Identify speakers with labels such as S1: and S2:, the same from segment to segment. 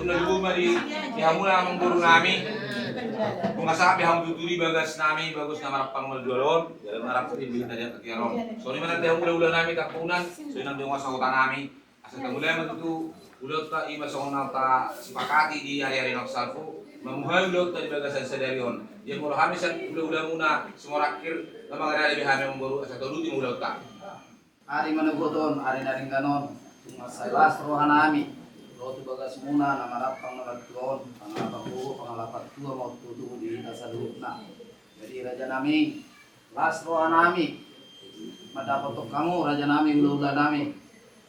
S1: na luma di hamuna amang guru nami. Kung masabi ham tuturi bagas nami bagus na marapang maldualon, dalam marap rin bilhin na diyan katiaron. So ni mana dehang ula-ula nami tapunan, so inang dehang wasakota nami. Asa tagulay matutu ulot ta ima sa unang ta sepakati di hari-hari nagsalpo. Mamuhay ulot ta di bagasan sa darion. Yan mo kami sa ula-ula muna sumorakir na mga dali bihami mong guru asa tuluti mo ulot ta.
S2: Ari manugoton, ari naring ganon. Masalas rohan nami. Rotu bagas muna na marapang nalagtuon. Pangalapat tua mau tutuh di sa na. Jadi raja nami, las rohan nami. Madapat kamu raja nami ula-ula nami.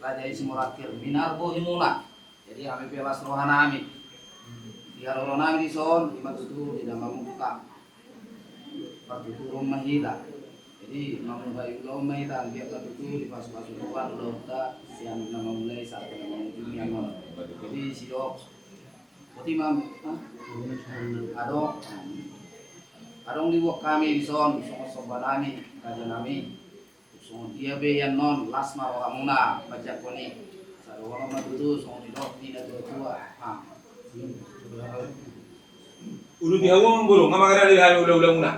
S2: Raja isi murakir minarbo himuna. Jadi kami pelas rohan nami. Di rohan nami di son, di matutu di dalam muka. Patuturun mahida. Jadi memulai ulang mahita dia itu di pas-pas luar lota siang nama mulai saat nama dunia non. Jadi sidok putih mam adong di wak kami di son sobat nami raja nami so dia beyan non lasma wahamuna baca koni sarwana matutu so sidok tidak tua
S1: Ulu di hawang guru ngamagara di hari ulah-ulah muna.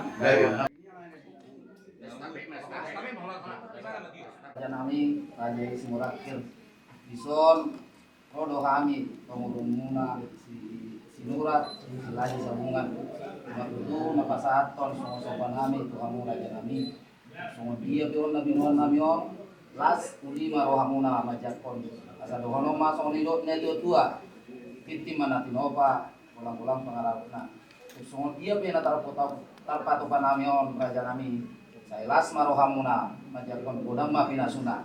S2: Raja nami raja isi murakir bison rodo kami pengurung muna si nurat lahi sabungan matutu napasaton semua sopan kami tu kamu raja nami semua dia bion nami on las ulima rohamuna majakon asa dohono masong nidot nedo tua pinti mana tinopa pulang-pulang pengarapna semua dia bion tarpatopan nami on raja nami saya las marohamuna majakon kodam ma pinasuna.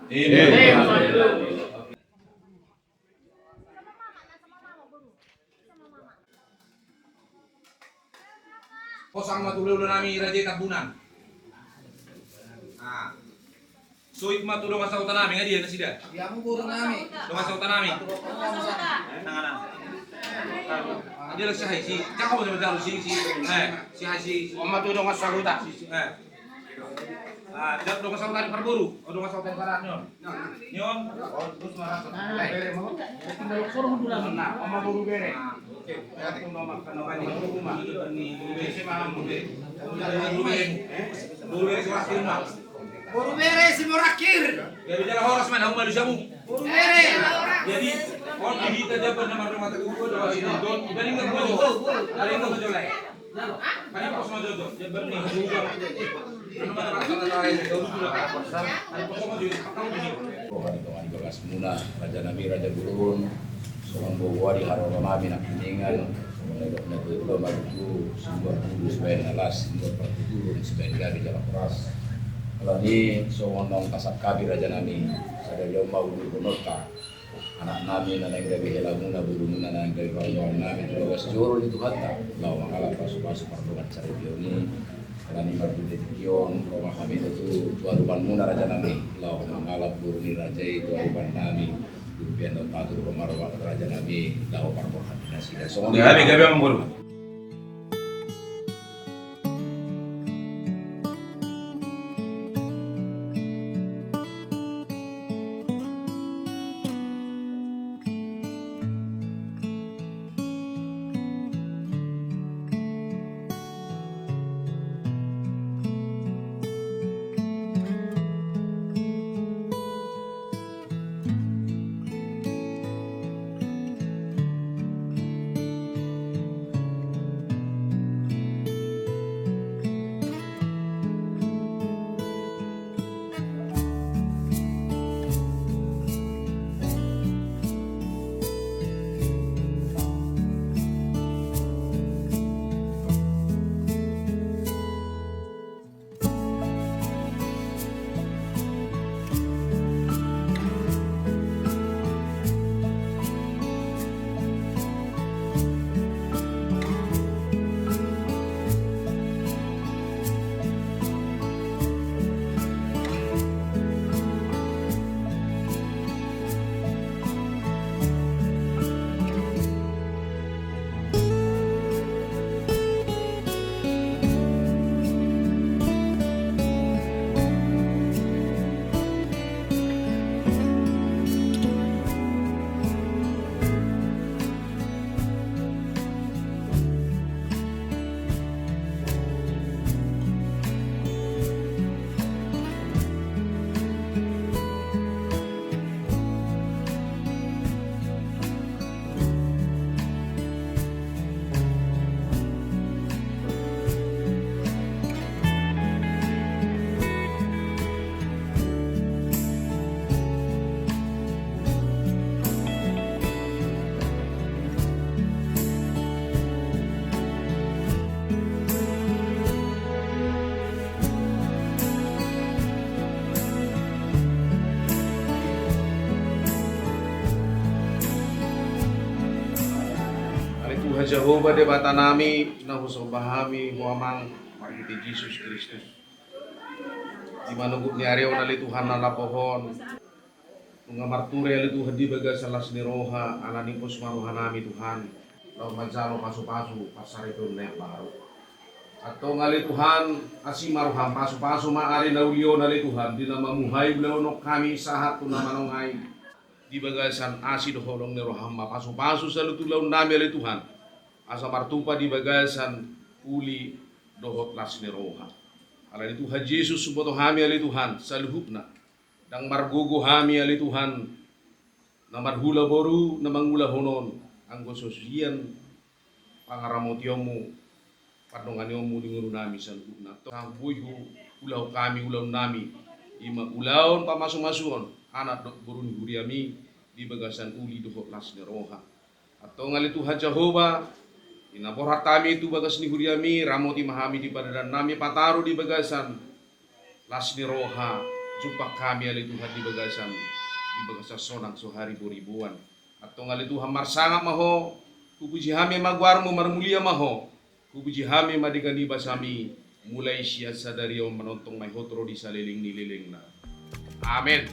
S1: Posang matulog nami raja tabunan. Suit matulog sa utan nami ngadi na sida.
S2: Dia mo guru nami.
S1: Dunga sa utan nami. Nanganan. Adi lang siya si. Tsaka mo sa si si matulog sa utan. Jat dong sa utan perburu. O dong sa utan karat nyon. Nyon. Terus marah. Bere mo. Tinggal suruh dulu na. Oma buru bere. Ya kung makan ni rumah ni bese malam bude. Buru bere sa wakil mo.
S2: Buru bere si Morakir.
S1: Ya bicara horas man ang malusamu.
S2: Buru bere.
S1: Jadi on dibita jaban nama rumah teguh doa si don. Bani nggak mau. Ada yang mau jolai. Kani pos mau jodoh. Jaban nih juga. Ano man ang kata lain. Doon sudah ka pasal. Ano pos mau jodoh. Kamu begini.
S3: Tuhan di bagas muna raja nabi raja gurun. Soang bawa di haroro nabi nak kuningan. Soang itu maluku. Sumber dulu sebagai alas. Sumber pertutur sebagai gabi jalan keras. Kalau ni soang nong kasat kabi raja nami. Saya lomba ulu konota. Anak nami na nagrebi hela muna bulu muna na nagrebi kawan nami. Kalau joro itu kata. Lau mangala pasu-pasu perluan cari bioni. Kalau ni berbudi kion. Rumah kami itu tuaruban muna raja nami. Lau mangala buru ni raja itu tuaruban nami. Dupian dan patur pemarwak raja nami. Lau parpokan dinasi.
S1: Gabi ang guru.
S4: Tuhan Jehovah de bata nami na husobahami huamang mariti Jesus Kristus. Di manunggut ni areo na Tuhan na lapohon. Mga marture ali Tuhan di baga salas ni roha anani pos maruhan nami Tuhan. Law manjalo pasu-pasu pasarito na baru. Atau ngali Tuhan asi maruham pasu-pasu maari na ulio nali Tuhan di na mamuhay blonok kami sahat tu na manongai. Di bagasan asi doholong ni roham pasu-pasu sa lutulaw nami ali Tuhan. Asa martupa di bagasan uli dohot las ni roha. Ala ni Tuhan Yesus suboto hami ali Tuhan sa luhupna. Dang margugo hami ali Tuhan na marhula boru na mangula honon ang gososian pangaramotiomu padonganiomu di nguru nami sa luhupna. Ang buihu ulaw kami ulaw nami ima ulawon pamasu-masuon anak dok burun huriami di bagasan uli dohot las ni roha. Atau ngali Tuhan Jehovah inaborhat kami itu bagas ni huriami ramoti mahami di padadan nami pataru di bagasan las ni roha jumpa kami ali Tuhan di bagasan sonang sohari boribuan atau ngali Tuhan marsangap maho kupuji hami magwarmu marmulia maho kupuji hami madigani basami mulai siasa dari om menonton may hotro di saliling nililing na amen.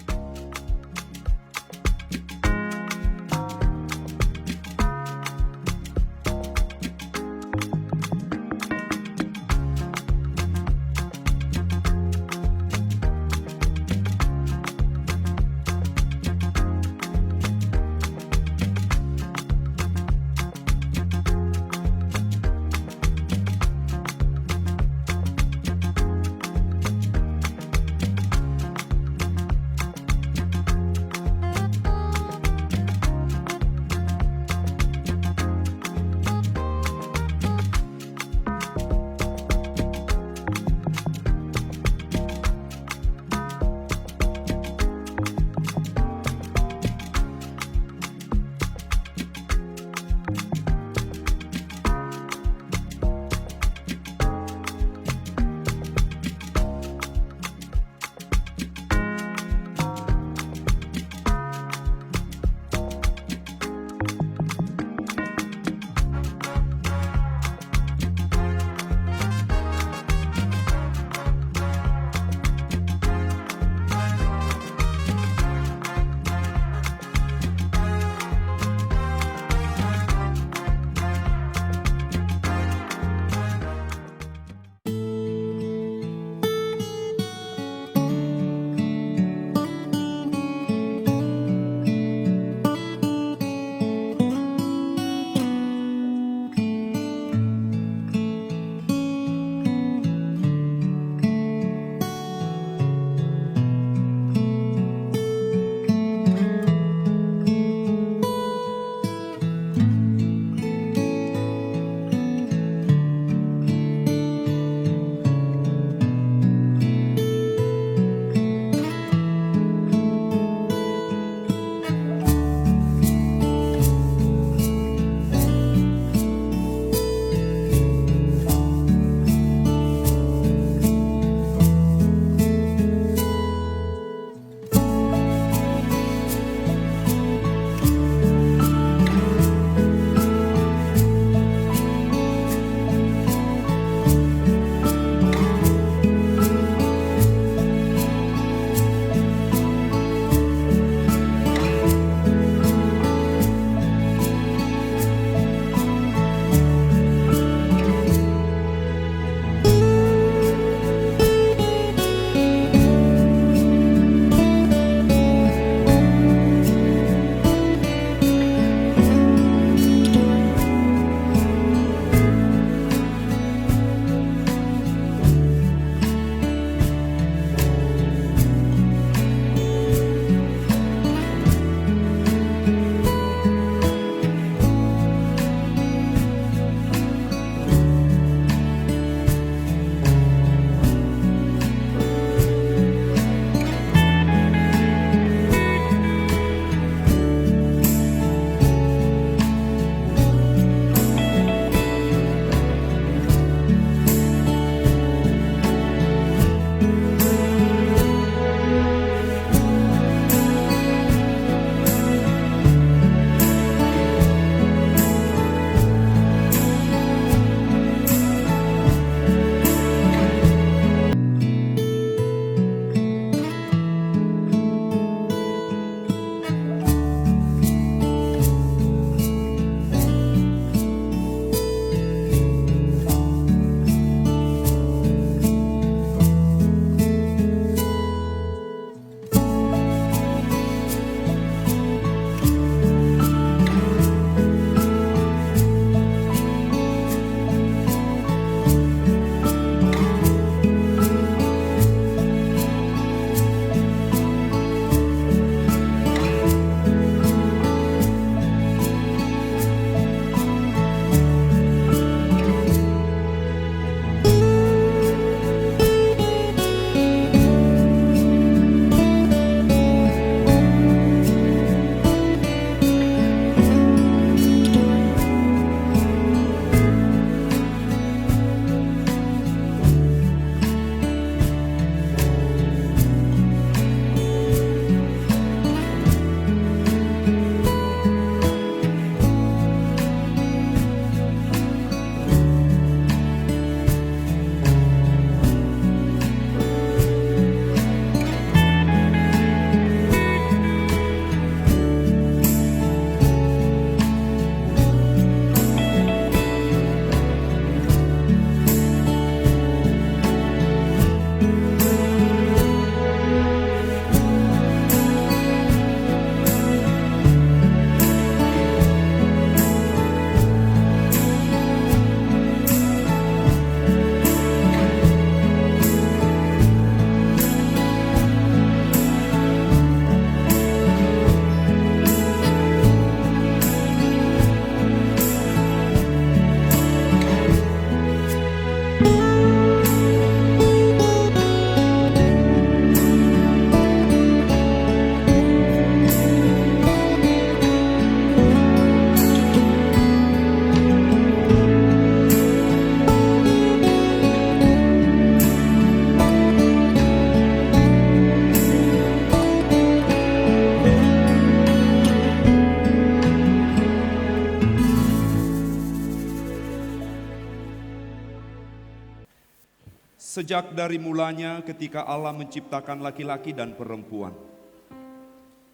S5: Sejak dari mulanya ketika Allah menciptakan laki-laki dan perempuan,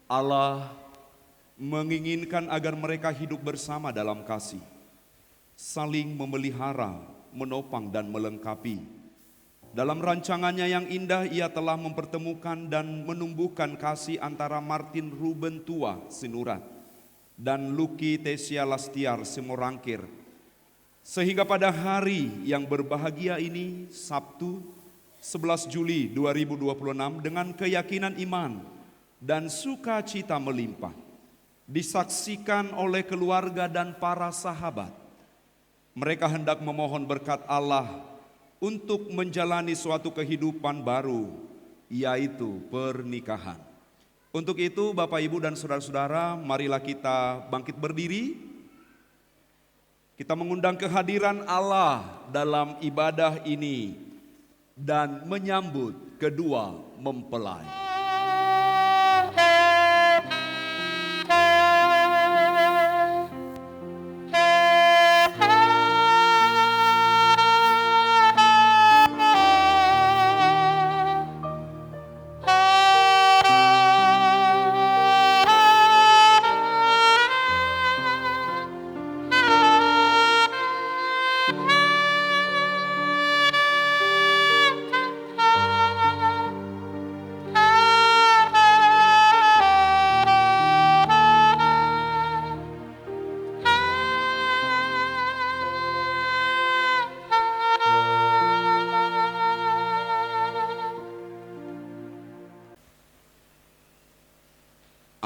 S5: Allah menginginkan agar mereka hidup bersama dalam kasih, saling memelihara, menopang dan melengkapi. Dalam rancangannya yang indah, Ia telah mempertemukan dan menumbuhkan kasih antara Martin Ruben Tua Sinurat dan Lucky Tesia Lastiar Simorangkir. Sehingga pada hari yang berbahagia ini, Sabtu 11 Juli 2026, dengan keyakinan iman dan sukacita melimpah, disaksikan oleh keluarga dan para sahabat, mereka hendak memohon berkat Allah untuk menjalani suatu kehidupan baru, yaitu pernikahan. Untuk itu Bapak Ibu dan saudara-saudara, marilah kita bangkit berdiri. Kita mengundang kehadiran Allah dalam ibadah ini dan menyambut kedua mempelai.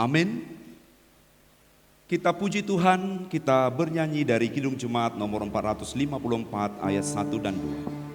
S5: Amin. Kita puji Tuhan, kita bernyanyi dari Kidung Jemaat nomor 454 ayat 1 dan 2.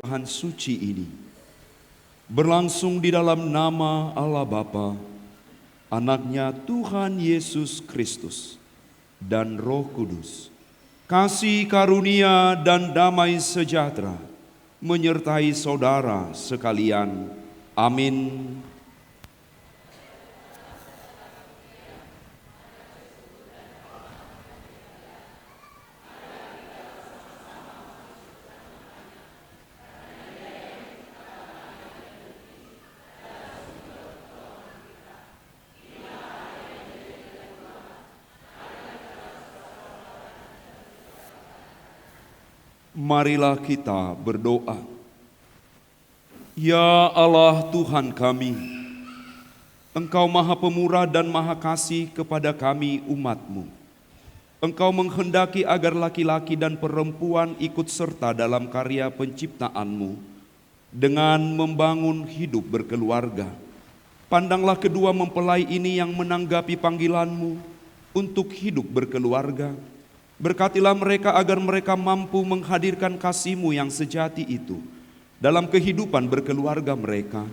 S5: Tuhan suci ini berlangsung di dalam nama Allah Bapa, Anaknya Tuhan Yesus Kristus, dan Roh Kudus. Kasih karunia dan damai sejahtera menyertai saudara sekalian. Amin. Marilah kita berdoa. Ya Allah Tuhan kami, Engkau Maha Pemurah dan Maha Kasih kepada kami umat-Mu. Engkau menghendaki agar laki-laki dan perempuan ikut serta dalam karya penciptaan-Mu dengan membangun hidup berkeluarga. Pandanglah kedua mempelai ini yang menanggapi panggilan-Mu untuk hidup berkeluarga. Berkatilah mereka agar mereka mampu menghadirkan kasih-Mu yang sejati itu dalam kehidupan berkeluarga mereka,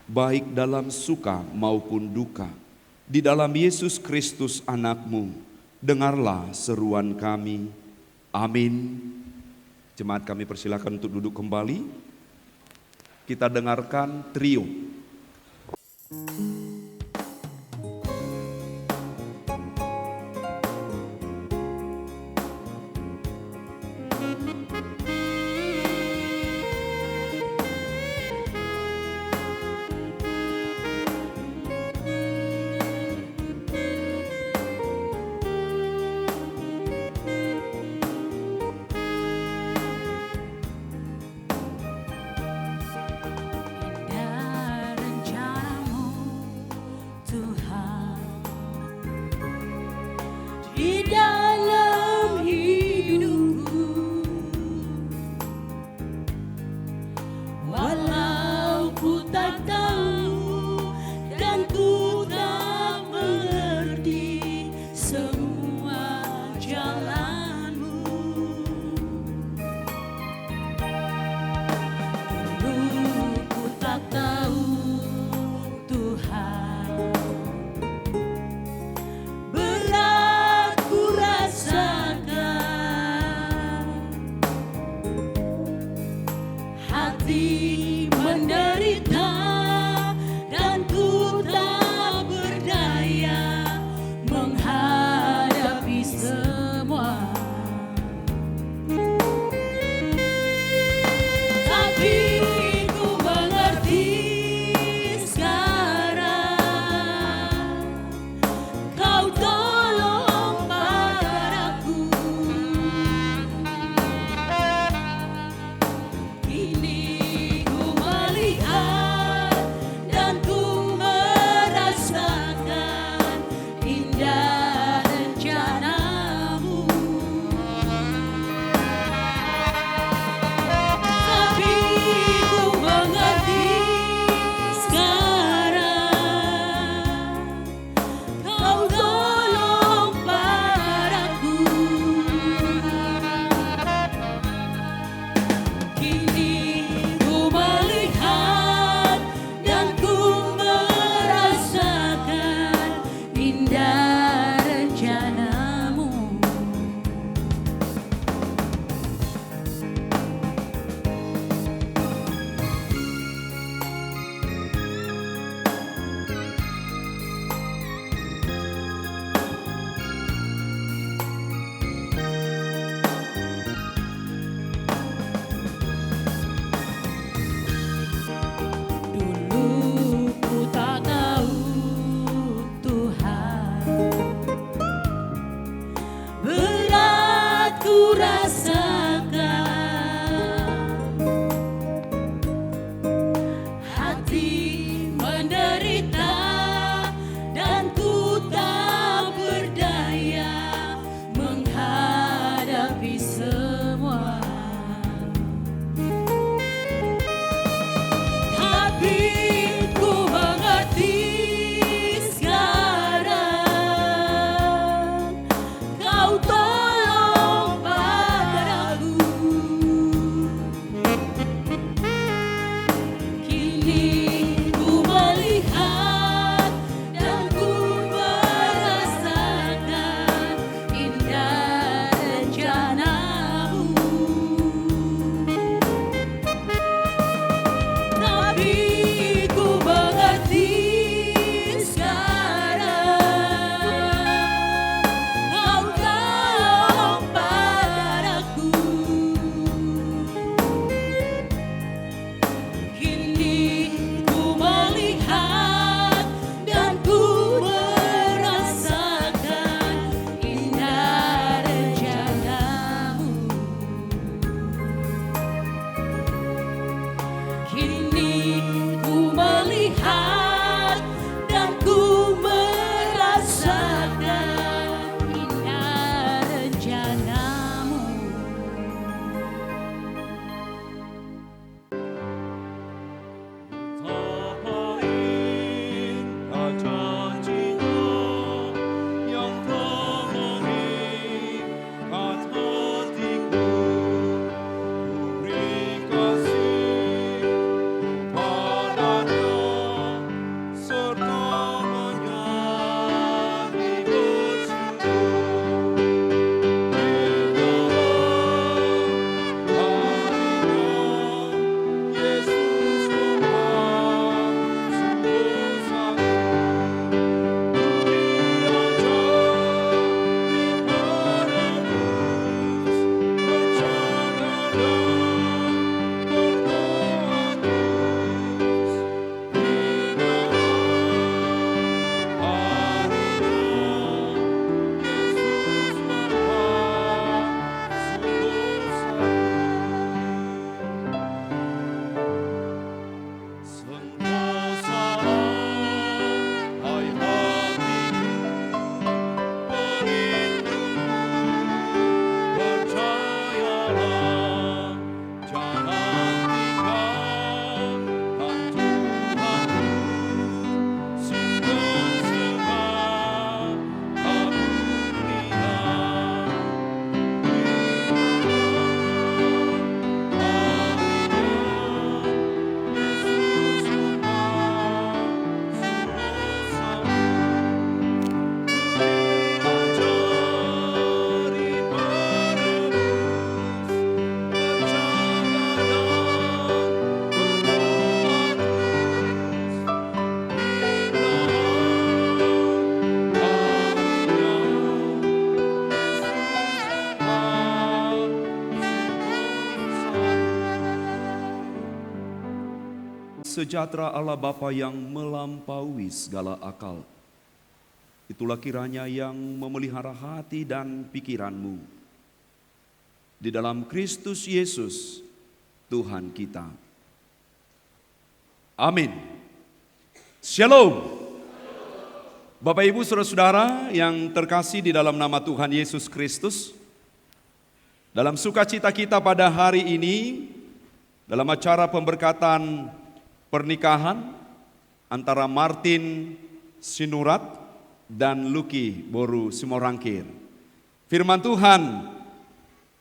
S5: baik dalam suka maupun duka. Di dalam Yesus Kristus Anak-Mu, dengarlah seruan kami. Amin. Jemaat kami persilakan untuk duduk kembali. Kita dengarkan trio.
S6: Di dalam hidupku, walau ku tak tahu dan ku tak mengerti semua jalanmu, dulu ku tak tahu Tuhan menderita dan ku tak berdaya menghadapi semua. Tapi ku mengerti sekarang, Kau tolong padaku. Kini ku
S5: sejahtera Allah Bapa yang melampaui segala akal, itulah kiranya yang memelihara hati dan pikiranmu di dalam Kristus Yesus Tuhan kita. Amin. Shalom. Bapak Ibu Saudara-saudara yang terkasih di dalam nama Tuhan Yesus Kristus, dalam sukacita kita pada hari ini, dalam acara pemberkatan pernikahan antara Martin Sinurat dan Lucky Boru Simorangkir, firman Tuhan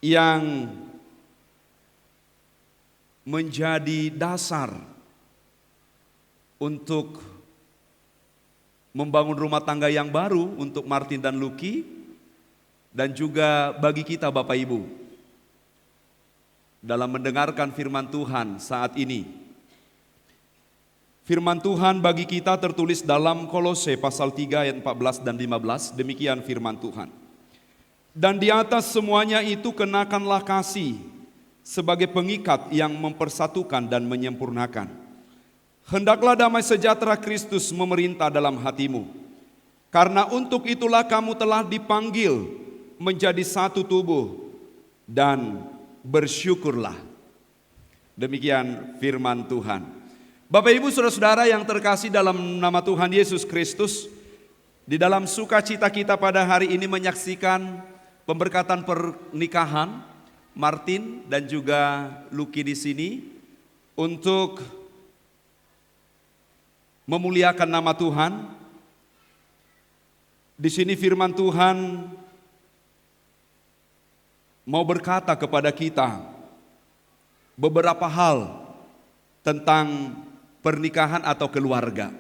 S5: yang menjadi dasar untuk membangun rumah tangga yang baru untuk Martin dan Lucky, dan juga bagi kita Bapak Ibu dalam mendengarkan firman Tuhan saat ini. Firman Tuhan bagi kita tertulis dalam Kolose pasal 3 ayat 14 dan 15, demikian firman Tuhan. Dan di atas semuanya itu kenakanlah kasih sebagai pengikat yang mempersatukan dan menyempurnakan. Hendaklah damai sejahtera Kristus memerintah dalam hatimu, karena untuk itulah kamu telah dipanggil menjadi satu tubuh, dan bersyukurlah. Demikian firman Tuhan. Bapak Ibu Saudara-saudara yang terkasih dalam nama Tuhan Yesus Kristus, di dalam sukacita kita pada hari ini menyaksikan pemberkatan pernikahan Martin dan juga Lucky di sini untuk memuliakan nama Tuhan. Di sini firman Tuhan mau berkata kepada kita beberapa hal tentang pernikahan atau keluarga.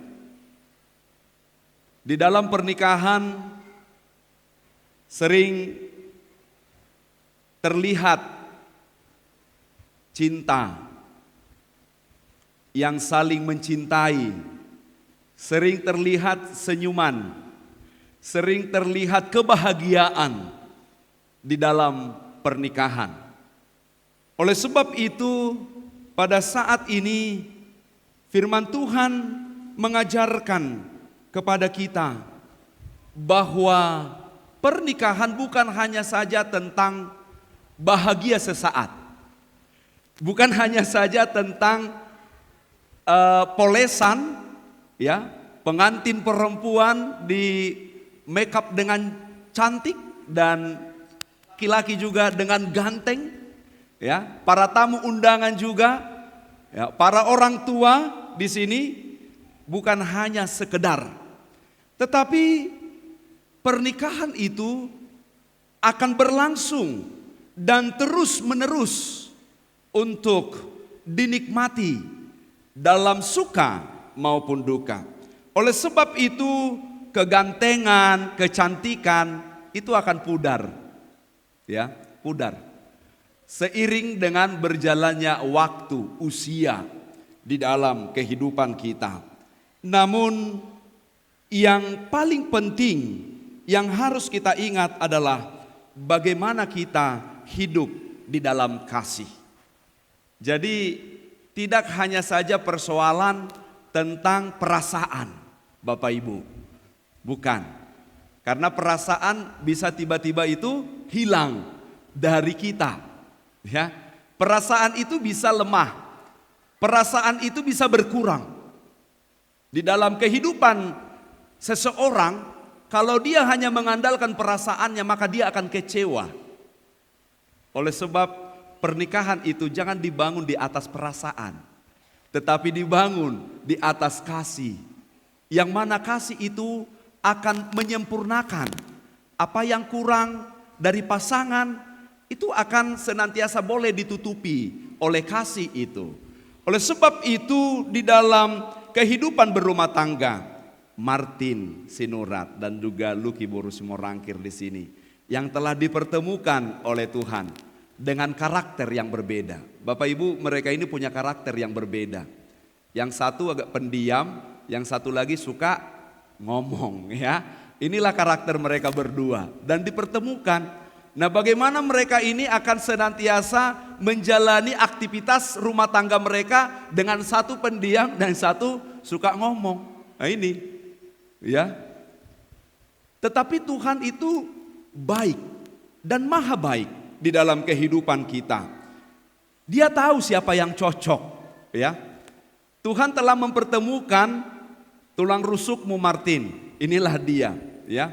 S5: Di dalam pernikahan sering terlihat cinta yang saling mencintai, sering terlihat senyuman, sering terlihat kebahagiaan di dalam pernikahan. Oleh sebab itu, pada saat ini firman Tuhan mengajarkan kepada kita bahwa pernikahan bukan hanya saja tentang bahagia sesaat, bukan hanya saja tentang polesan, ya, pengantin perempuan di make up dengan cantik dan laki-laki juga dengan ganteng, ya, para tamu undangan juga, ya, para orang tua di sini bukan hanya sekedar, tetapi pernikahan itu akan berlangsung dan terus menerus untuk dinikmati dalam suka maupun duka. Oleh sebab itu kegantengan, kecantikan itu akan pudar, ya, pudar seiring dengan berjalannya waktu, usia di dalam kehidupan kita. Namun yang paling penting yang harus kita ingat adalah bagaimana kita hidup di dalam kasih. Jadi tidak hanya saja persoalan tentang perasaan, Bapak Ibu. Bukan. Karena perasaan bisa tiba-tiba itu hilang dari kita. Ya. Perasaan itu bisa lemah. Perasaan itu bisa berkurang. Di dalam kehidupan seseorang, kalau dia hanya mengandalkan perasaannya, maka dia akan kecewa. Oleh sebab pernikahan itu jangan dibangun di atas perasaan, tetapi dibangun di atas kasih. Yang mana kasih itu akan menyempurnakan apa yang kurang dari pasangan, itu akan senantiasa boleh ditutupi oleh kasih itu. Oleh sebab itu di dalam kehidupan berumah tangga, Martin Sinurat dan juga Lucky Boru Simorangkir di sini yang telah dipertemukan oleh Tuhan dengan karakter yang berbeda. Bapak Ibu, mereka ini punya karakter yang berbeda. Yang satu agak pendiam, yang satu lagi suka ngomong, ya. Inilah karakter mereka berdua dan dipertemukan Nah, bagaimana mereka ini akan senantiasa menjalani aktivitas rumah tangga mereka dengan satu pendiam dan satu suka ngomong. Nah ini, ya. Tetapi Tuhan itu baik dan maha baik di dalam kehidupan kita. Dia tahu siapa yang cocok, ya. Tuhan telah mempertemukan tulang rusukmu Martin. Inilah dia, ya.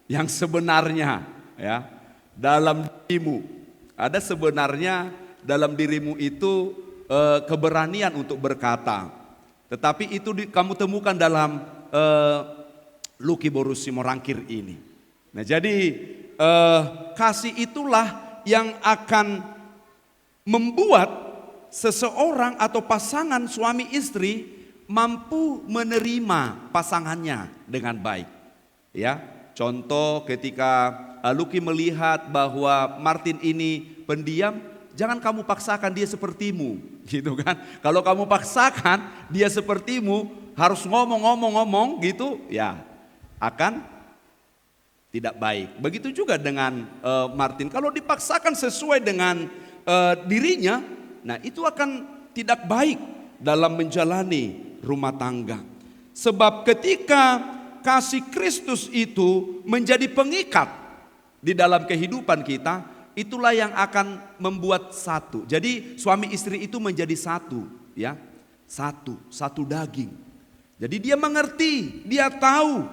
S5: Yang sebenarnya, ya. Dalam dirimu ada sebenarnya dalam dirimu itu keberanian untuk berkata. Tetapi itu kamu temukan dalam Lucky Borusi Morangkir ini. Nah, jadi kasih itulah yang akan membuat seseorang atau pasangan suami istri mampu menerima pasangannya dengan baik. Ya, contoh ketika Lucky melihat bahwa Martin ini pendiam, jangan kamu paksakan dia sepertimu, gitu kan? Kalau kamu paksakan dia sepertimu, harus ngomong gitu, ya akan tidak baik. Begitu juga dengan Martin, kalau dipaksakan sesuai dengan dirinya, nah itu akan tidak baik dalam menjalani rumah tangga. Sebab ketika kasih Kristus itu menjadi pengikat di dalam kehidupan kita, itulah yang akan membuat satu. Jadi suami istri itu menjadi satu, ya. Satu daging. Jadi dia mengerti, dia tahu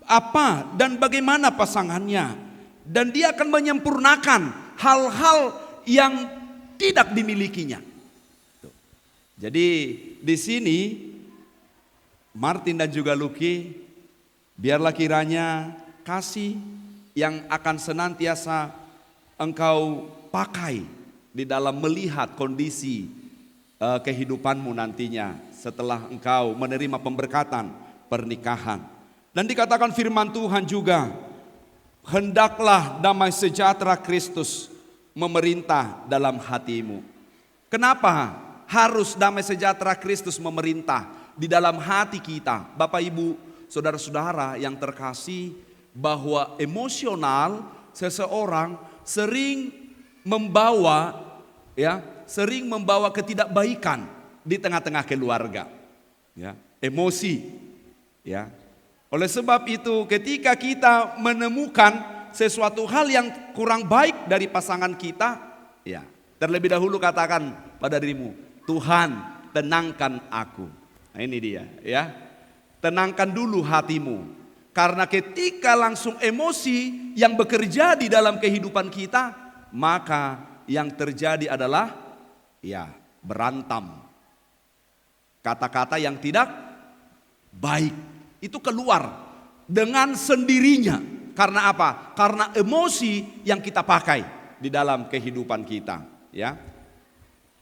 S5: apa dan bagaimana pasangannya, dan dia akan menyempurnakan hal-hal yang tidak dimilikinya. Jadi di sini Martin dan juga Lucky, biarlah kiranya kasih yang akan senantiasa engkau pakai di dalam melihat kondisi kehidupanmu nantinya setelah engkau menerima pemberkatan pernikahan. Dan dikatakan firman Tuhan juga, hendaklah damai sejahtera Kristus memerintah dalam hatimu. Kenapa harus damai sejahtera Kristus memerintah di dalam hati kita? Bapak Ibu, saudara-saudara yang terkasih, bahwa emosional seseorang sering membawa ketidakbaikan di tengah-tengah keluarga, ya, emosi, ya. Oleh sebab itu ketika kita menemukan sesuatu hal yang kurang baik dari pasangan kita, ya, terlebih dahulu katakan pada dirimu, Tuhan tenangkan aku. Nah ini dia, ya. Tenangkan dulu hatimu. Karena ketika langsung emosi yang bekerja di dalam kehidupan kita, maka yang terjadi adalah ya berantem. Kata-kata yang tidak baik itu keluar dengan sendirinya. Karena apa? Karena emosi yang kita pakai di dalam kehidupan kita, ya.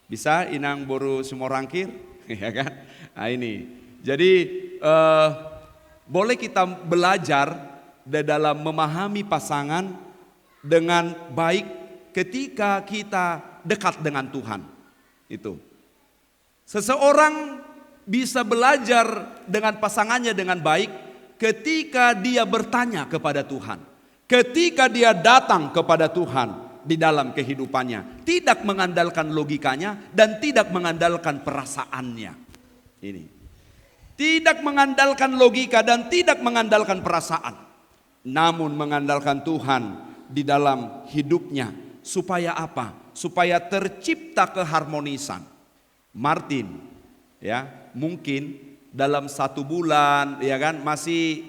S5: Bisa inang boru Sumorangkir, ya kan? Nah ini. Jadi boleh kita belajar dalam memahami pasangan dengan baik ketika kita dekat dengan Tuhan. Itu. Seseorang bisa belajar dengan pasangannya dengan baik ketika dia bertanya kepada Tuhan. Ketika dia datang kepada Tuhan di dalam kehidupannya. Tidak mengandalkan logikanya dan tidak mengandalkan perasaannya. Ini. Tidak mengandalkan logika dan tidak mengandalkan perasaan. Namun mengandalkan Tuhan di dalam hidupnya. Supaya apa? Supaya tercipta keharmonisan. Martin, ya, mungkin dalam 1 bulan, ya kan, masih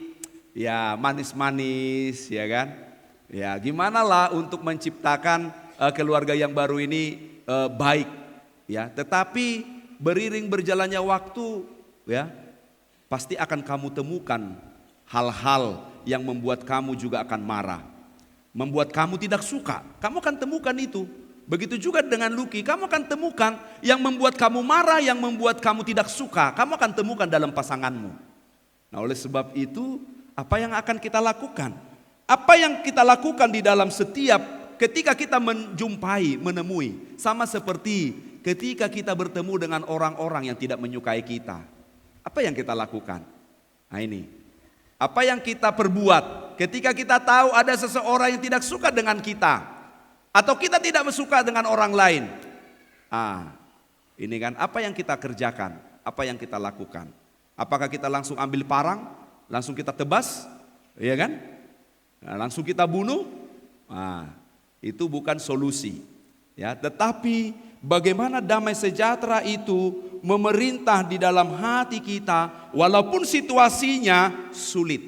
S5: ya manis-manis, ya kan. Ya, gimana lah untuk menciptakan keluarga yang baru ini baik, ya. Tetapi beriring berjalannya waktu, ya, pasti akan kamu temukan hal-hal yang membuat kamu juga akan marah. Membuat kamu tidak suka. Kamu akan temukan itu. Begitu juga dengan Lucky. Kamu akan temukan yang membuat kamu marah, yang membuat kamu tidak suka. Kamu akan temukan dalam pasanganmu. Nah oleh sebab itu, apa yang akan kita lakukan? Apa yang kita lakukan di dalam setiap ketika kita menjumpai, menemui. Sama seperti ketika kita bertemu dengan orang-orang yang tidak menyukai kita. Apa yang kita lakukan? Nah ini. Apa yang kita perbuat ketika kita tahu ada seseorang yang tidak suka dengan kita? Atau kita tidak suka dengan orang lain. Ini kan apa yang kita kerjakan, apa yang kita lakukan. Apakah kita langsung ambil parang, langsung kita tebas, ya kan? Langsung kita bunuh? Itu bukan solusi. Ya, tetapi bagaimana damai sejahtera itu memerintah di dalam hati kita walaupun situasinya sulit.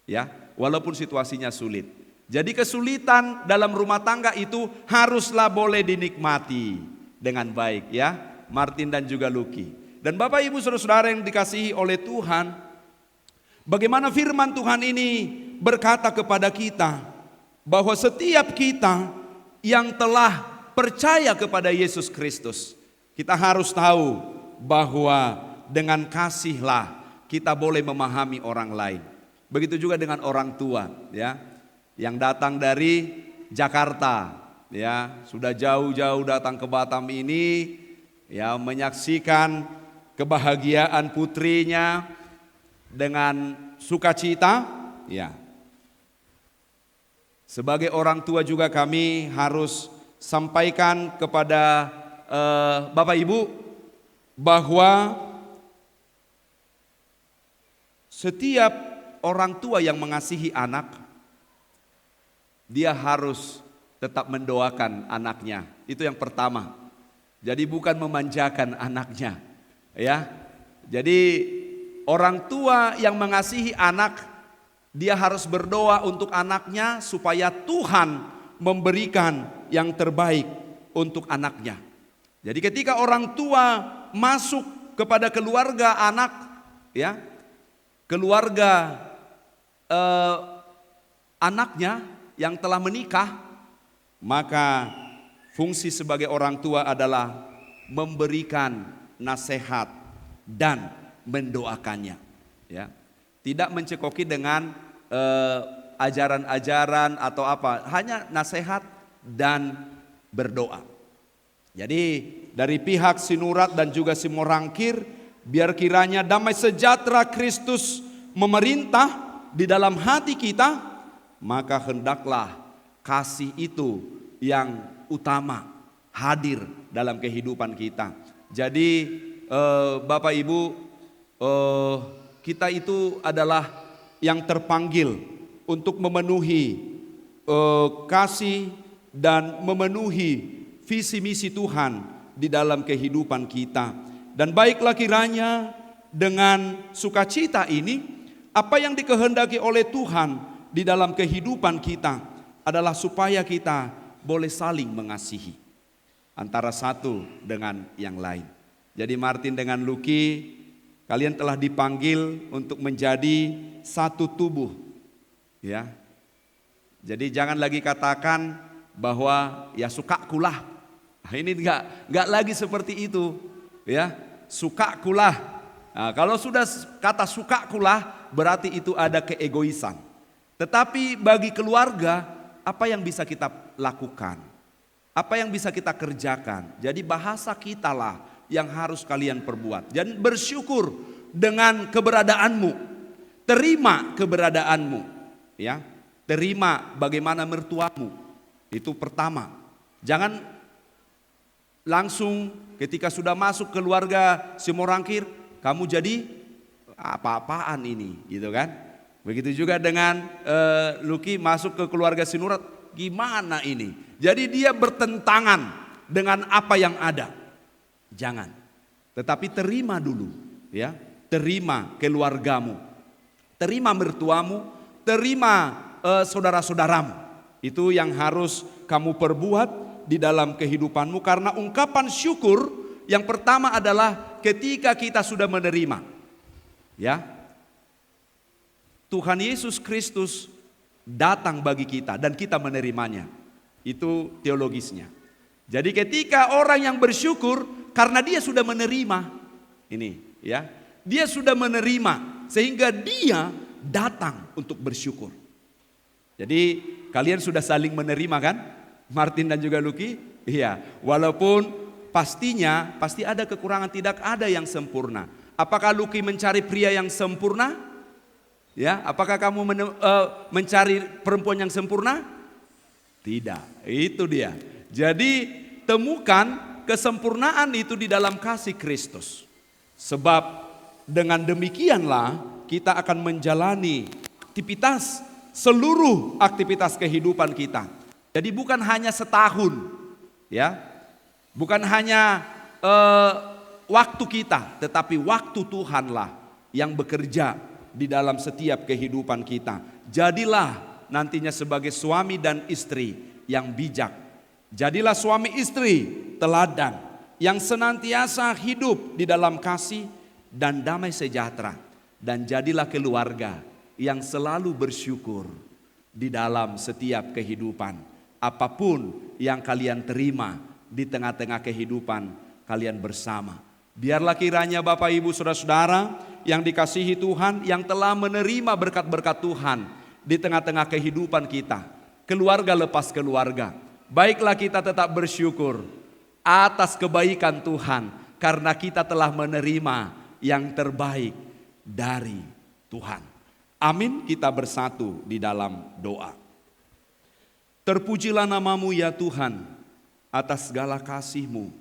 S5: Ya, walaupun situasinya sulit. Jadi kesulitan dalam rumah tangga itu haruslah boleh dinikmati dengan baik, ya. Martin dan juga Lucky. Dan Bapak Ibu Saudara-saudara yang dikasihi oleh Tuhan, bagaimana firman Tuhan ini berkata kepada kita bahwa setiap kita yang telah percaya kepada Yesus Kristus, kita harus tahu bahwa dengan kasihlah kita boleh memahami orang lain. Begitu juga dengan orang tua, ya, yang datang dari Jakarta, ya, sudah jauh-jauh datang ke Batam ini, ya, menyaksikan kebahagiaan putrinya dengan sukacita, ya. Sebagai orang tua juga kami harus sampaikan kepada Bapak Ibu bahwa setiap orang tua yang mengasihi anak, dia harus tetap mendoakan anaknya. Itu yang pertama. Jadi bukan memanjakan anaknya, ya. Jadi orang tua yang mengasihi anak, dia harus berdoa untuk anaknya supaya Tuhan memberikan yang terbaik untuk anaknya. Jadi ketika orang tua masuk kepada keluarga anak, ya, keluarga anaknya yang telah menikah, maka fungsi sebagai orang tua adalah memberikan nasihat dan mendoakannya, ya. Tidak mencekoki dengan ajaran-ajaran atau apa, hanya nasihat dan berdoa. Jadi dari pihak Sinurat dan juga Simorangkir, biar kiranya damai sejahtera Kristus memerintah di dalam hati kita, maka hendaklah kasih itu yang utama hadir dalam kehidupan kita. Jadi Bapak Ibu, kita itu adalah yang terpanggil untuk memenuhi kasih dan memenuhi visi misi Tuhan di dalam kehidupan kita. Dan baiklah kiranya dengan sukacita ini, apa yang dikehendaki oleh Tuhan di dalam kehidupan kita adalah supaya kita boleh saling mengasihi antara satu dengan yang lain. Jadi Martin dengan Lucky, kalian telah dipanggil untuk menjadi satu tubuh, ya. Jadi jangan lagi katakan bahwa ya sukakulah. Ini enggak lagi seperti itu, ya. Sukakulah. Nah, kalau sudah kata sukakulah berarti itu ada keegoisan. Tetapi bagi keluarga, apa yang bisa kita lakukan? Apa yang bisa kita kerjakan? Jadi bahasa kita lah yang harus kalian perbuat. Dan bersyukur dengan keberadaanmu. Terima keberadaanmu, ya. Terima bagaimana mertuamu. Itu pertama. Jangan langsung ketika sudah masuk keluarga Simorangkir, kamu jadi apa-apaan ini, gitu kan? Begitu juga dengan Lucky masuk ke keluarga Sinurat, gimana ini? Jadi dia bertentangan dengan apa yang ada. Jangan. Tetapi terima dulu, ya. Terima keluargamu. Terima mertuamu, terima saudara-saudaramu. Itu yang harus kamu perbuat di dalam kehidupanmu, karena ungkapan syukur yang pertama adalah ketika kita sudah menerima, ya. Tuhan Yesus Kristus datang bagi kita dan kita menerimanya. Itu teologisnya. Jadi ketika orang yang bersyukur karena dia sudah menerima, ini, ya, dia sudah menerima sehingga dia datang untuk bersyukur. Jadi kalian sudah saling menerima kan? Martin dan juga Lucky? Iya, walaupun pastinya pasti ada kekurangan, tidak ada yang sempurna. Apakah Lucky mencari pria yang sempurna? Ya, apakah kamu mencari perempuan yang sempurna? Tidak, itu dia. Jadi temukan kesempurnaan itu di dalam kasih Kristus. Sebab dengan demikianlah kita akan menjalani seluruh aktivitas kehidupan kita. Jadi bukan hanya setahun, ya, bukan hanya waktu kita, tetapi waktu Tuhanlah yang bekerja di dalam setiap kehidupan kita. Jadilah nantinya sebagai suami dan istri yang bijak. Jadilah suami istri teladan yang senantiasa hidup di dalam kasih dan damai sejahtera. Dan jadilah keluarga yang selalu bersyukur di dalam setiap kehidupan. Apapun yang kalian terima di tengah-tengah kehidupan kalian bersama. Biarlah kiranya Bapak Ibu Saudara-saudara yang dikasihi Tuhan, yang telah menerima berkat-berkat Tuhan di tengah-tengah kehidupan kita, keluarga lepas keluarga, baiklah kita tetap bersyukur atas kebaikan Tuhan karena kita telah menerima yang terbaik dari Tuhan. Amin, kita bersatu di dalam doa. Terpujilah namamu ya Tuhan atas segala kasih-Mu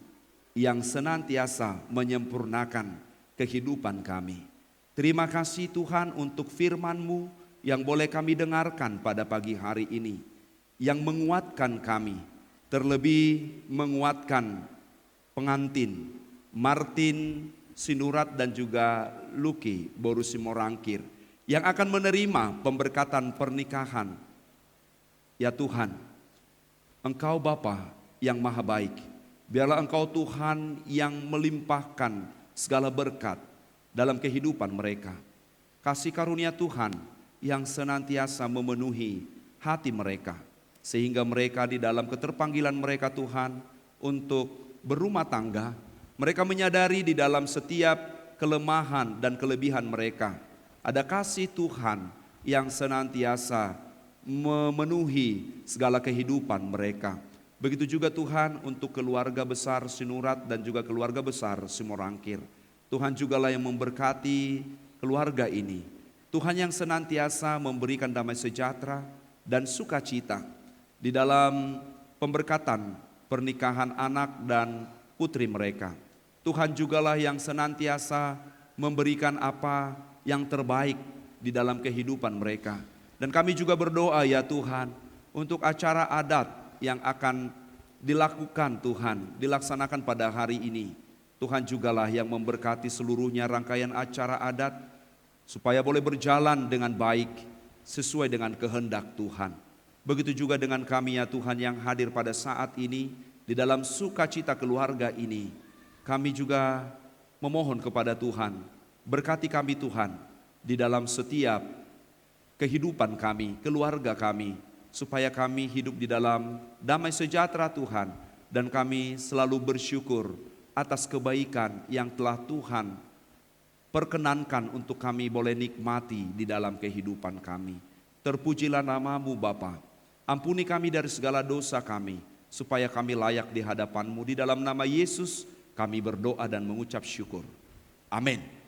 S5: yang senantiasa menyempurnakan kehidupan kami. Terima kasih Tuhan untuk firman-Mu yang boleh kami dengarkan pada pagi hari ini, yang menguatkan kami, terlebih menguatkan pengantin Martin Sinurat dan juga Luki Borusimorangkir yang akan menerima pemberkatan pernikahan. Ya Tuhan, Engkau Bapa yang maha baik, biarlah Engkau Tuhan yang melimpahkan segala berkat dalam kehidupan mereka. Kasih karunia Tuhan yang senantiasa memenuhi hati mereka, sehingga mereka di dalam keterpanggilan mereka Tuhan untuk berumah tangga, mereka menyadari di dalam setiap kelemahan dan kelebihan mereka ada kasih Tuhan yang senantiasa memenuhi segala kehidupan mereka. Begitu juga Tuhan untuk keluarga besar Sinurat dan juga keluarga besar Simorangkir. Tuhan jugalah yang memberkati keluarga ini. Tuhan yang senantiasa memberikan damai sejahtera dan sukacita di dalam pemberkatan pernikahan anak dan putri mereka. Tuhan jugalah yang senantiasa memberikan apa yang terbaik di dalam kehidupan mereka. Dan kami juga berdoa ya Tuhan untuk acara adat yang akan dilakukan Tuhan, dilaksanakan pada hari ini. Tuhan jugalah yang memberkati seluruhnya rangkaian acara adat supaya boleh berjalan dengan baik sesuai dengan kehendak Tuhan. Begitu juga dengan kami ya Tuhan yang hadir pada saat ini di dalam sukacita keluarga ini. Kami juga memohon kepada Tuhan, berkati kami Tuhan di dalam setiap kehidupan kami, keluarga kami, supaya kami hidup di dalam damai sejahtera Tuhan, dan kami selalu bersyukur atas kebaikan yang telah Tuhan perkenankan untuk kami boleh nikmati di dalam kehidupan kami. Terpujilah namamu Bapa, ampuni kami dari segala dosa kami, supaya kami layak di hadapan-Mu. Di dalam nama Yesus kami berdoa dan mengucap syukur. Amin.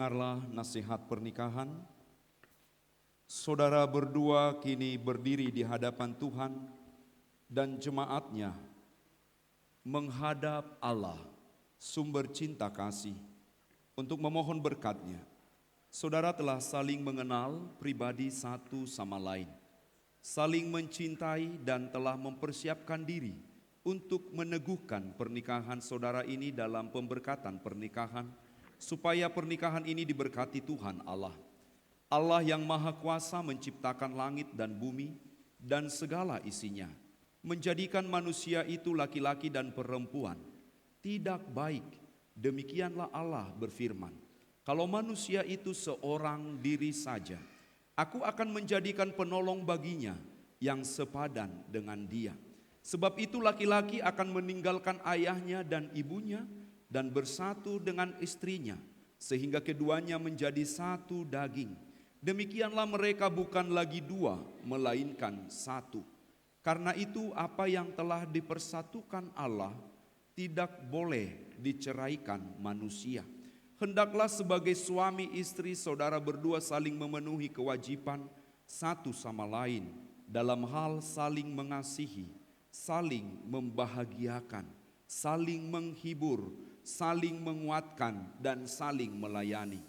S5: Dengarlah nasihat pernikahan. Saudara berdua kini berdiri di hadapan Tuhan dan jemaatnya menghadap Allah, sumber cinta kasih, untuk memohon berkat-Nya. Saudara telah saling mengenal pribadi satu sama lain, saling mencintai dan telah mempersiapkan diri untuk meneguhkan pernikahan saudara ini dalam pemberkatan pernikahan, supaya pernikahan ini diberkati Tuhan Allah. Allah yang Maha Kuasa menciptakan langit dan bumi dan segala isinya, menjadikan manusia itu laki-laki dan perempuan. Tidak baik, demikianlah Allah berfirman, kalau manusia itu seorang diri saja, aku akan menjadikan penolong baginya yang sepadan dengan dia. Sebab itu laki-laki akan meninggalkan ayahnya dan ibunya dan bersatu dengan istrinya, sehingga keduanya menjadi satu daging. Demikianlah mereka bukan lagi dua, melainkan satu. Karena itu apa yang telah dipersatukan Allah tidak boleh diceraikan manusia. Hendaklah sebagai suami istri saudara berdua saling memenuhi kewajiban satu sama lain dalam hal saling mengasihi, saling membahagiakan, saling menghibur, saling menguatkan, dan saling melayani.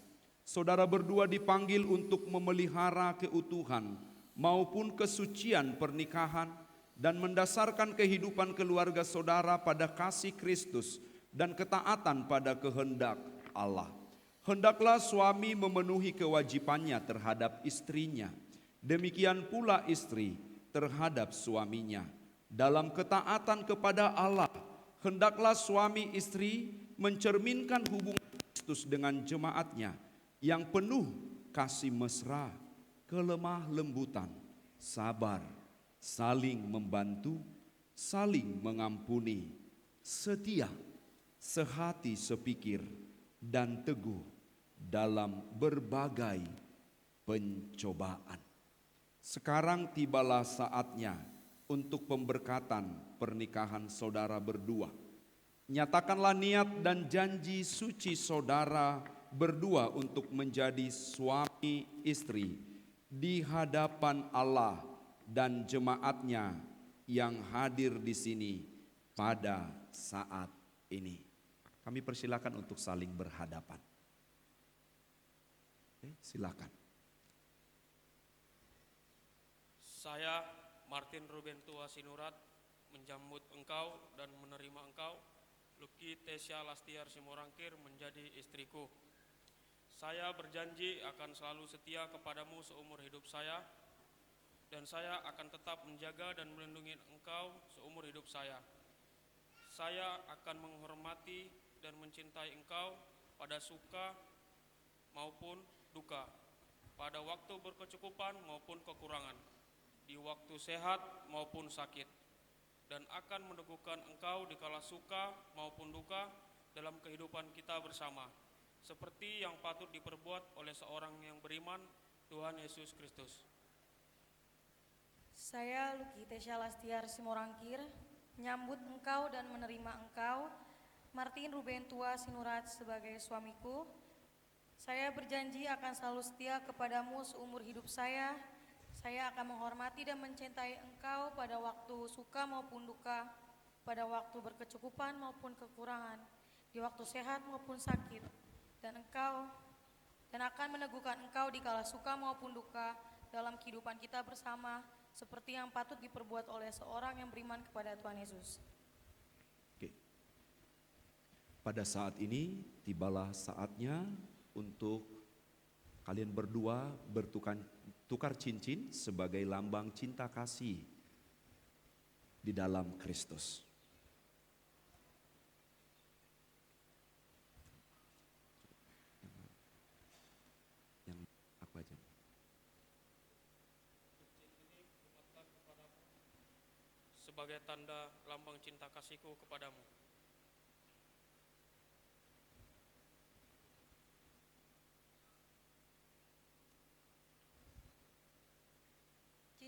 S5: Saudara berdua dipanggil untuk memelihara keutuhan maupun kesucian pernikahan dan mendasarkan kehidupan keluarga saudara pada kasih Kristus dan ketaatan pada kehendak Allah. Hendaklah suami memenuhi kewajibannya terhadap istrinya, demikian pula istri terhadap suaminya. Dalam ketaatan kepada Allah, hendaklah suami istri mencerminkan hubungan Kristus dengan jemaatnya yang penuh kasih mesra, kelemah lembutan, sabar, saling membantu, saling mengampuni, setia, sehati sepikir, dan teguh dalam berbagai pencobaan. Sekarang tibalah saatnya untuk pemberkatan pernikahan saudara berdua. Nyatakanlah niat dan janji suci saudara berdua untuk menjadi suami istri di hadapan Allah dan jemaatnya yang hadir di sini pada saat ini. Kami persilakan untuk saling berhadapan. Silakan.
S7: Saya Martin Ruben Tua Sinurat menjemput engkau dan menerima engkau, Luki Tesya Lastiar Simorangkir, menjadi istriku. Saya berjanji akan selalu setia kepadamu seumur hidup saya, dan saya akan tetap menjaga dan melindungi engkau seumur hidup saya. Saya akan menghormati dan mencintai engkau pada suka maupun duka, pada waktu berkecukupan maupun kekurangan, di waktu sehat maupun sakit, dan akan meneguhkan engkau di kala suka maupun duka dalam kehidupan kita bersama, seperti yang patut diperbuat oleh seorang yang beriman, Tuhan Yesus Kristus.
S8: Saya Luki Tesya Lastiar Simorangkir menyambut engkau dan menerima engkau, Martin Ruben Tua Sinurat, sebagai suamiku. Saya berjanji akan selalu setia kepadamu seumur hidup saya. Saya akan menghormati dan mencintai engkau pada waktu suka maupun duka, pada waktu berkecukupan maupun kekurangan, di waktu sehat maupun sakit, dan akan meneguhkan engkau di kala suka maupun duka dalam kehidupan kita bersama, seperti yang patut diperbuat oleh seorang yang beriman kepada Tuhan Yesus.
S5: Oke. Pada saat ini tibalah saatnya untuk kalian berdua bertukar cincin sebagai lambang cinta kasih di dalam Kristus. Yang apa aja?
S7: Sebagai tanda lambang cinta kasihku kepadamu.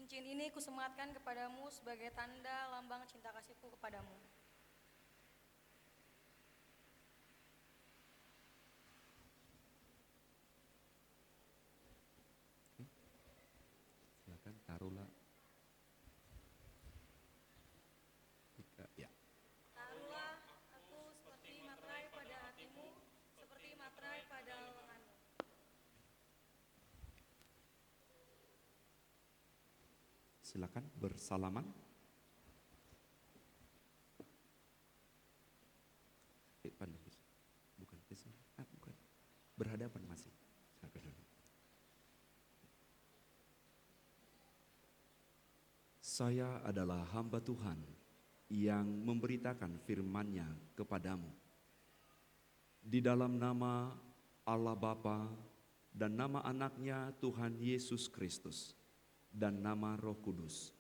S8: Cincin ini kusematkan kepadamu sebagai tanda lambang cinta kasihku kepadamu.
S5: Silakan bersalaman. Bukan kesini. Bukan. Berhadapan masih. Silakan dulu. Saya adalah hamba Tuhan yang memberitakan firman-Nya kepadamu. Di dalam nama Allah Bapa dan nama anaknya Tuhan Yesus Kristus dan nama Roh Kudus,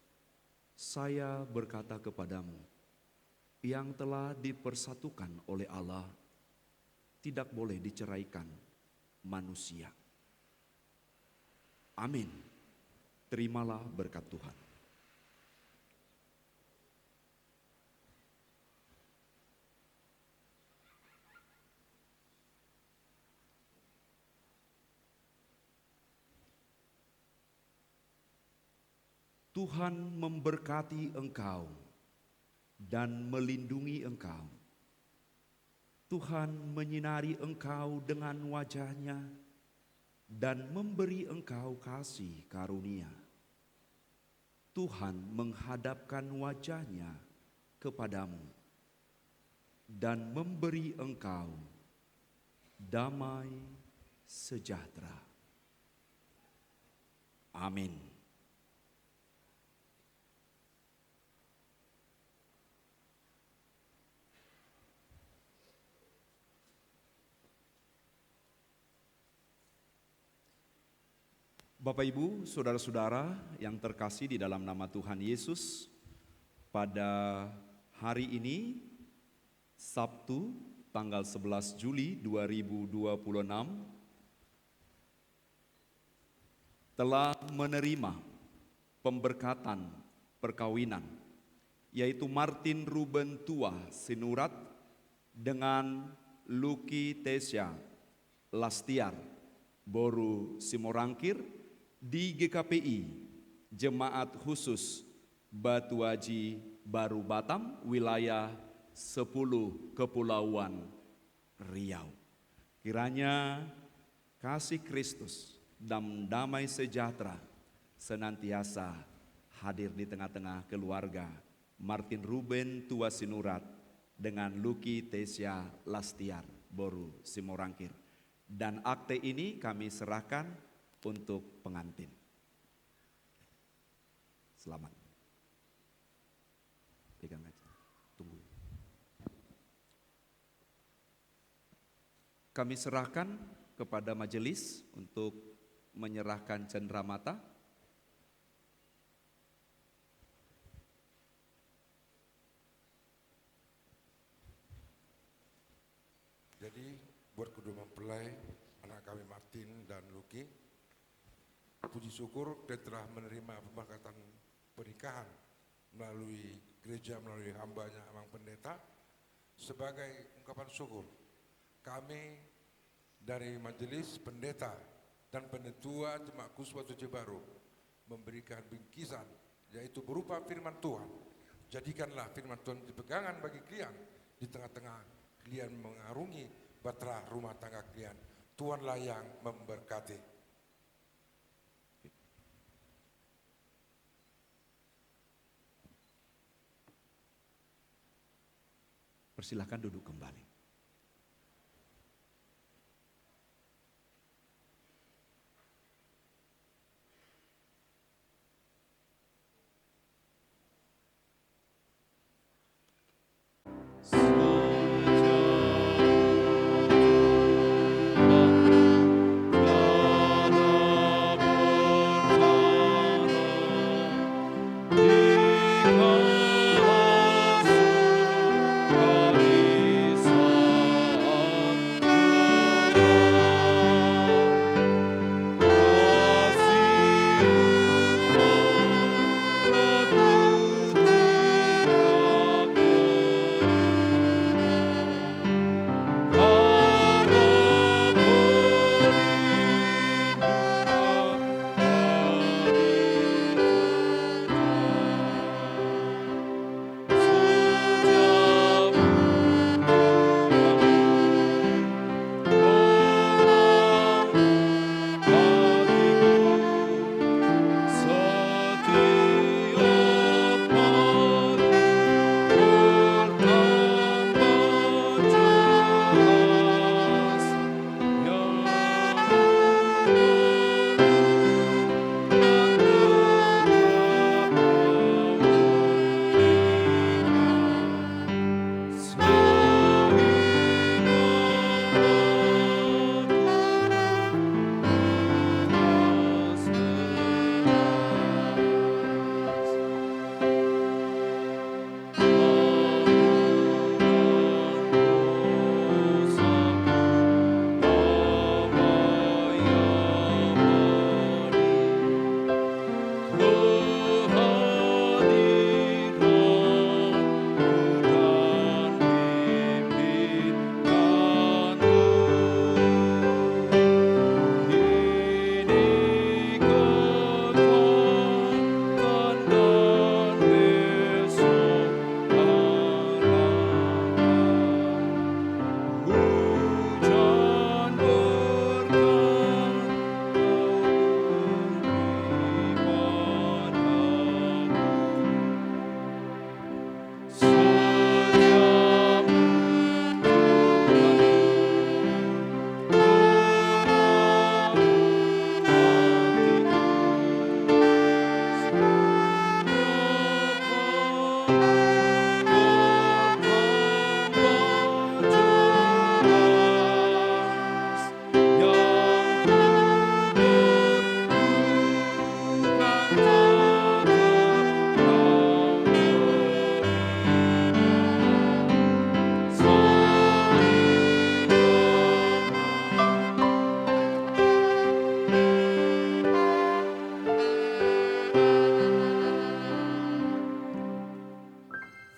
S5: saya berkata kepadamu, yang telah dipersatukan oleh Allah tidak boleh diceraikan manusia. Amin. Terimalah berkat Tuhan. Tuhan memberkati engkau dan melindungi engkau. Tuhan menyinari engkau dengan wajah-Nya dan memberi engkau kasih karunia. Tuhan menghadapkan wajah-Nya kepadamu dan memberi engkau damai sejahtera. Amin. Bapak Ibu, saudara-saudara yang terkasih di dalam nama Tuhan Yesus, pada hari ini Sabtu tanggal 11 Juli 2026 telah menerima pemberkatan perkawinan, yaitu Martin Ruben Tua Sinurat dengan Luki Tesya Lastiar Boru Simorangkir di GKPI Jemaat Khusus Batu Haji Baru Batam, wilayah 10 Kepulauan Riau. Kiranya kasih Kristus dan damai sejahtera senantiasa hadir di tengah-tengah keluarga Martin Ruben Tua Sinurat dengan Luki Tesya Lastiar Boru Simorangkir. Dan akte ini kami serahkan untuk pengantin. Selamat. Pegang aja, tunggu. Kami serahkan kepada majelis untuk menyerahkan cenderamata.
S9: Jadi buat kedua mempelai anak kami Martin dan Luki, puji syukur dia telah menerima pemberkatan pernikahan melalui gereja, melalui hambanya Amang Pendeta. Sebagai ungkapan syukur, kami dari majelis pendeta dan pendetua Jemaat Khusus Batu Haji Baru memberikan bingkisan, yaitu berupa firman Tuhan. Jadikanlah firman Tuhan di pegangan bagi kalian di tengah-tengah kalian mengarungi bahtera rumah tangga kalian. Tuhanlah yang memberkati.
S5: Persilahkan duduk kembali.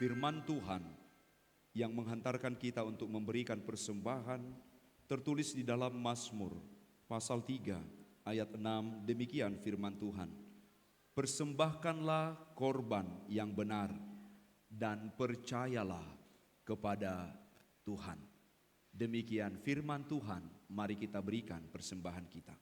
S5: Firman Tuhan yang menghantarkan kita untuk memberikan persembahan tertulis di dalam Mazmur pasal 3 ayat 6, demikian firman Tuhan. Persembahkanlah korban yang benar dan percayalah kepada Tuhan. Demikian firman Tuhan, mari kita berikan persembahan kita.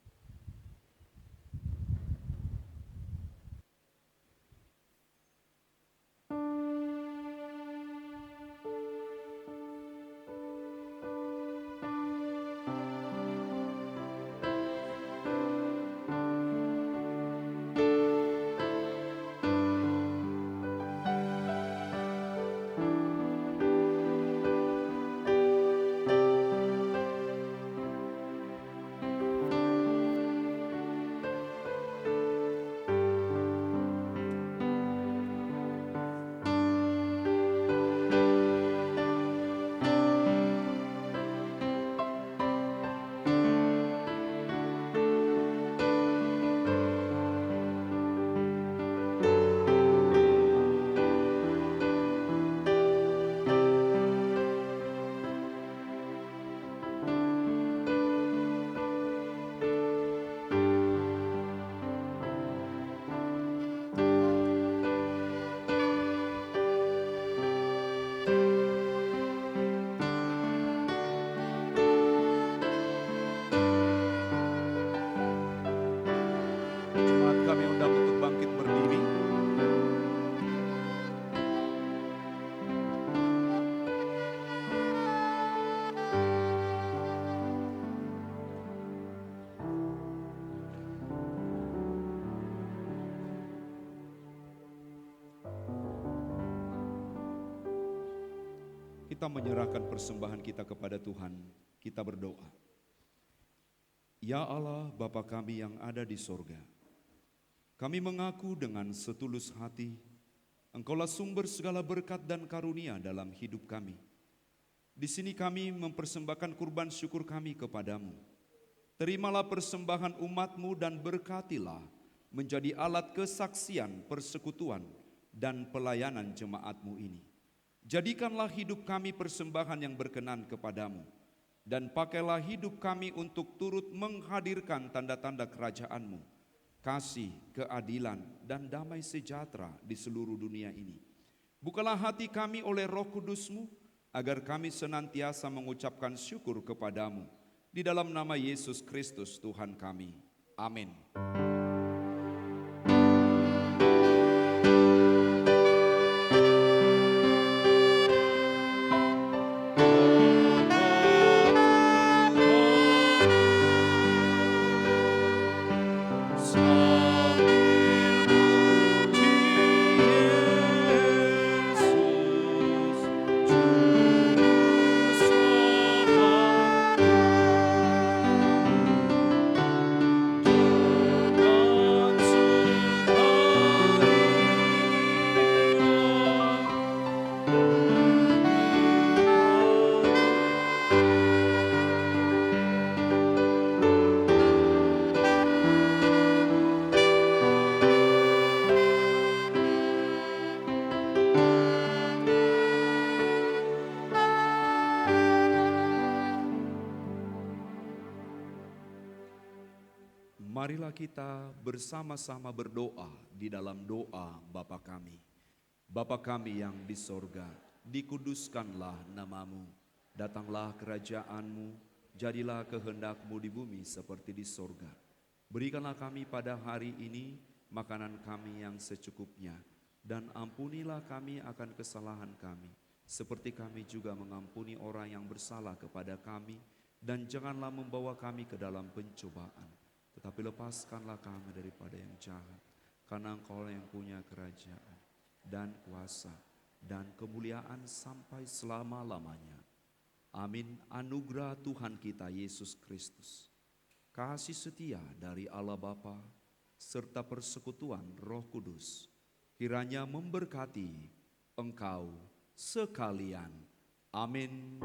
S5: Jemaat kami undang untuk bangkit berdiri. Kita menyerahkan persembahan kita kepada Tuhan. Kita berdoa. Ya Allah, Bapa kami yang ada di sorga, kami mengaku dengan setulus hati, Engkaulah sumber segala berkat dan karunia dalam hidup kami. Di sini kami mempersembahkan kurban syukur kami kepadamu. Terimalah persembahan umat-Mu dan berkatilah menjadi alat kesaksian, persekutuan, dan pelayanan jemaat-Mu ini. Jadikanlah hidup kami persembahan yang berkenan kepadamu, dan pakailah hidup kami untuk turut menghadirkan tanda-tanda kerajaan-Mu, kasih, keadilan, dan damai sejahtera di seluruh dunia ini. Bukalah hati kami oleh Roh Kudus-Mu, agar kami senantiasa mengucapkan syukur kepadamu. Di dalam nama Yesus Kristus Tuhan kami. Amin. Marilah kita bersama-sama berdoa di dalam doa Bapa kami. Bapa kami yang di sorga, dikuduskanlah namamu. Datanglah kerajaan-Mu, jadilah kehendak-Mu di bumi seperti di sorga. Berikanlah kami pada hari ini makanan kami yang secukupnya. Dan ampunilah kami akan kesalahan kami, seperti kami juga mengampuni orang yang bersalah kepada kami. Dan janganlah membawa kami ke dalam pencobaan, tetapi lepaskanlah kami daripada yang jahat, karena Engkau yang punya kerajaan dan kuasa dan kemuliaan sampai selama-lamanya. Amin. Anugerah Tuhan kita Yesus Kristus, kasih setia dari Allah Bapa, serta persekutuan Roh Kudus, kiranya memberkati engkau sekalian. Amin.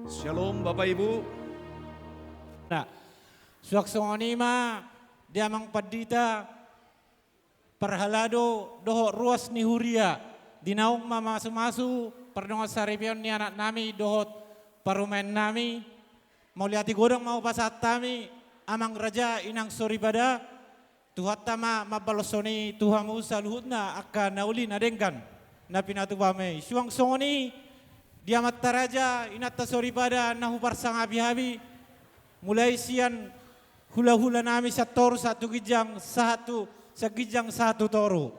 S5: Shalom Bapak Ibu.
S10: Nah, suaksonima dia mang padita perhalado doho ruas ni huria dinaung mamasu-masu perdonga saripion ni anak nami dohot parumen nami mau liati godang mau pasat tami amang raja inang sori pada tuhat tama mabalosoni tuhamu saluhutna akan nauli nadengkan na pinatu pame suang songoni dia mata raja inata sori pada nahu parsang habi-habi mulai sian hula-hula nami satu gijang satu toru.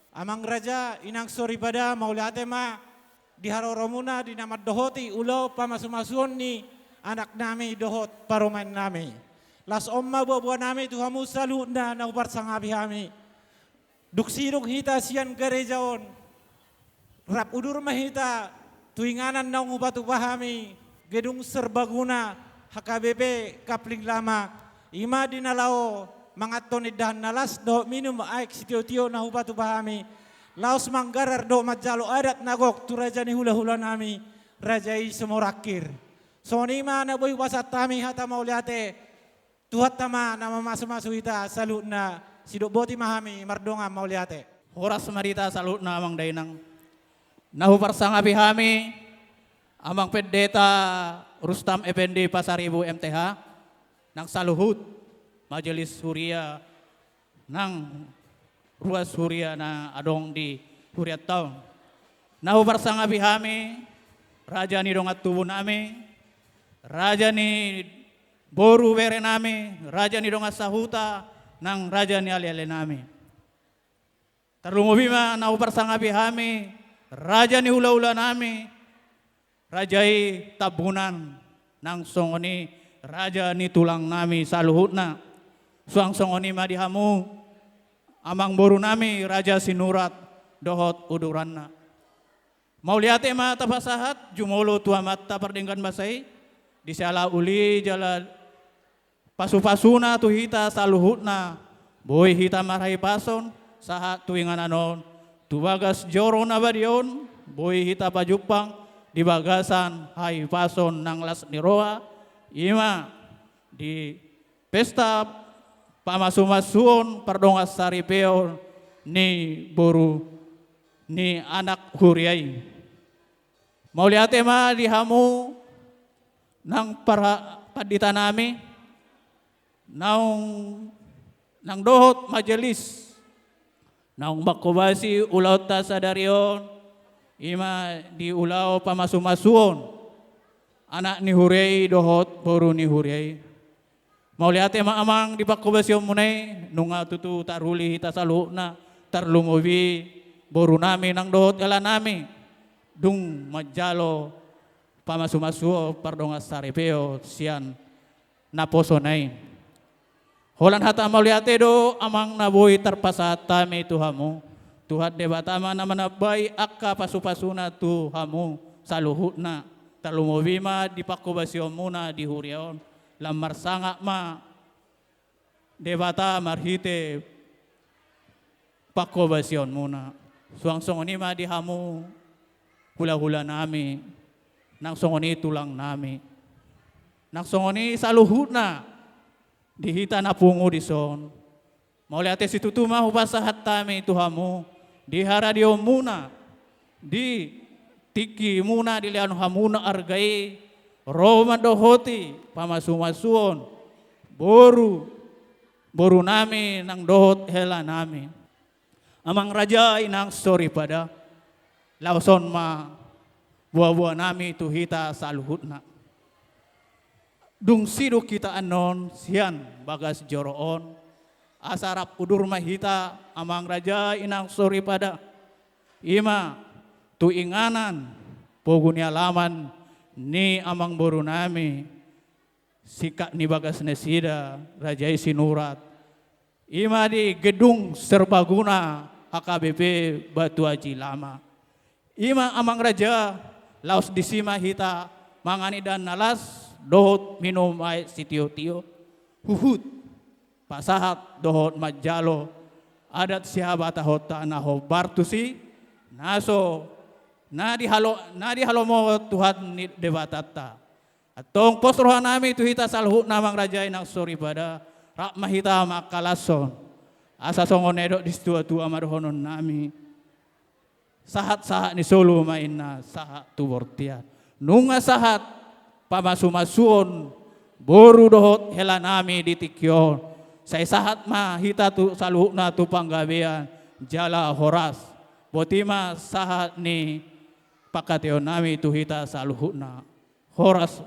S10: Amang raja inang sori pada mau lihat ma di haroromuna di nama dohoti ulau pamasu-masuon ni anak nami dohot parumain nami. Las omma buah nami tuhamu salu na naupar sang habi-habi. Duksiruk hita sian gerejaon. Rap udur mahita tuinganan naung ubatu pahami gedung serbaguna HKBP kapling lama ima dinalao mangaton idahan nalas do minum aik sitio-tio na ubatu pahami laos manggarar do majalo adat nagok tu raja ni hula-hula nami rajai semorakir sonima na boy wasat tami hata mau liate tuhat tama nama masu-masu ita salutna sidok boti mahami mardonga mau liate
S11: Horas marita salutna amang dainang nahu parsangabi hami amang pendeta Rustam Effendi Pasaribu MTH nang saluhut majelis huria nang ruas huria na adong di huriat taon nahu parsangabi hami raja ni dongat tubuh nami raja ni boru were nami raja ni dongat sahuta nang raja ni ali-ali nami terlumubima nahu parsangabi hami raja ni hula-hula nami, rajai tabunan nang songoni raja ni tulang nami saluhutna, suang songoni madihamu, amang boru nami raja sinurat dohot uduranna. Mau lihat ema tapasahat jumolo tua mata perdenggan basai di sala uli jala pasu-pasuna tu hita saluhutna, boy hita marai pason sahat tuingan anon. Tu bagas joro nabadion, boy hita pajupang di bagasan hai pason nang las niroa, ima di pesta pamasumasuon pardongas saripeo ni boru ni anak huriai. Mau lihat ema dihamu nang para padita nami, nang dohot majelis. Naung bakobasi ulaw ta sa darion, ima di ulaw pamasumasuon, anak ni hurey dohot boru ni hurey. Mau lihat amang di bakobasyon munay, nunga tutu taruli hita salu na tarlumubi boru nami nang dohot gala nami, dung majalo pamasumasuo pardongas saripeo sian naposonay. Holan hata mau lihat do amang naboy terpasat tami tuhamu. Tuhat debatama na manabay akka pasu-pasuna tuhamu saluhutna. Talumubima di pakubasyon muna di hurion. Lamar sanga ma debata marhite pakubasyon muna. Suang-suang ni ma di hamu hula-hula nami. Nang songoni tulang nami. Nang songoni saluhutna. Dihita na pungo di son. Mau lihat si tutuma upasahat tami tuhamu. Di haradio muna. Di tiki muna di lianu hamuna argai. Roma dohoti pamasumasuon. Boru nami nang dohot hela nami. Amang raja inang sorry pada. Lauson ma buah-buah nami tuhita saluhutna. dung siduk kita anon sian bagas joroon asarap udur mahita amang raja inang sori pada ima tu inganan pogunya laman ni amang boru nami sikak ni bagas nesida raja sinurat ima di gedung serbaguna AKBP Batu Haji Lama ima amang raja laos disima hita mangani dan nalas dohot minum air sitio-tio huhut pasahat dohot majalo adat siapa tahot tanaho bartusi naso nadi halo mo Tuhan ni debatata atong posrohan nami tu hita salhu namang raja inang sori pada rakmah hita makalason asa songonedok di tua amadohonon nami sahat ni solo mainna sahat tu bortia nunga sahat pamasu-masuon boru dohot hela nami di tikyon saya sahat ma hita tu saluhna tu panggabean jala horas botima sahat ni pakateo nami tu hita saluhna horas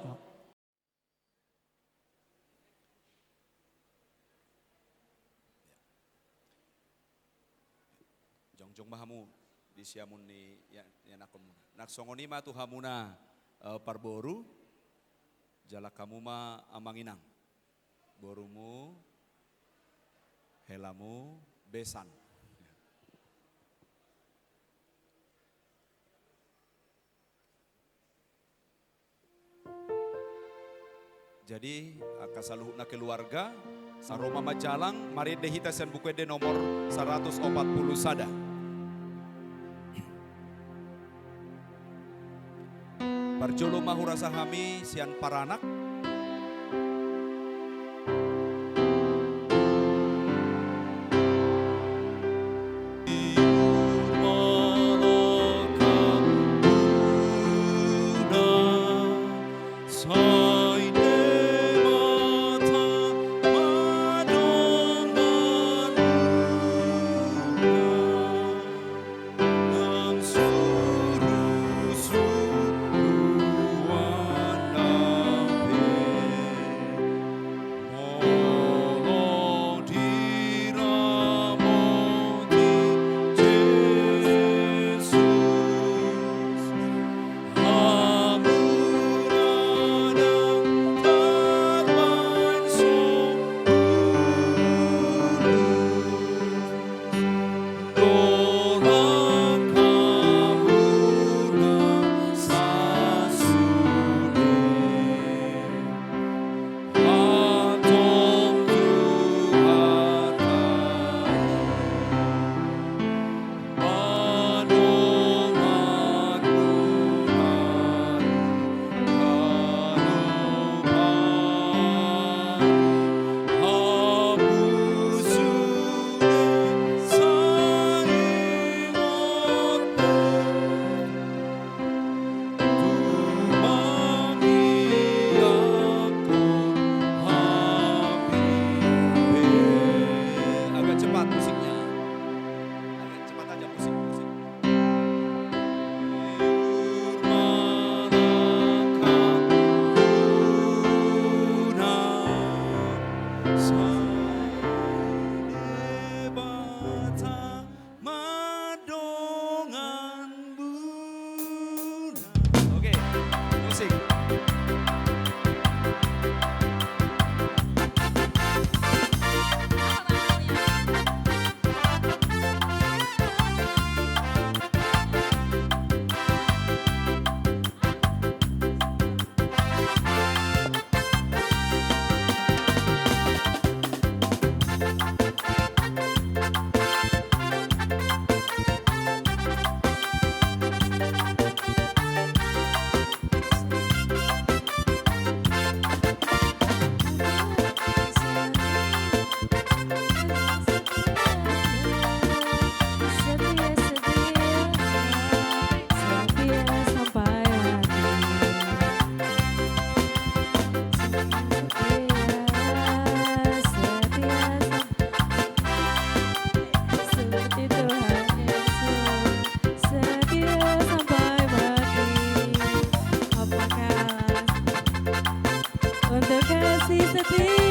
S5: jongjong mahamu di siamun ni ya nakom naksongoni ma tu hamuna parboru jala kamu ma amanginang borumu helamu besan. Jadi kasaluhna keluarga saroma majalang mari dehita sen bukuede nomor 140 sada. Parjolo mahurasa hami sian paranak
S6: Suruh-suruhan kasih setia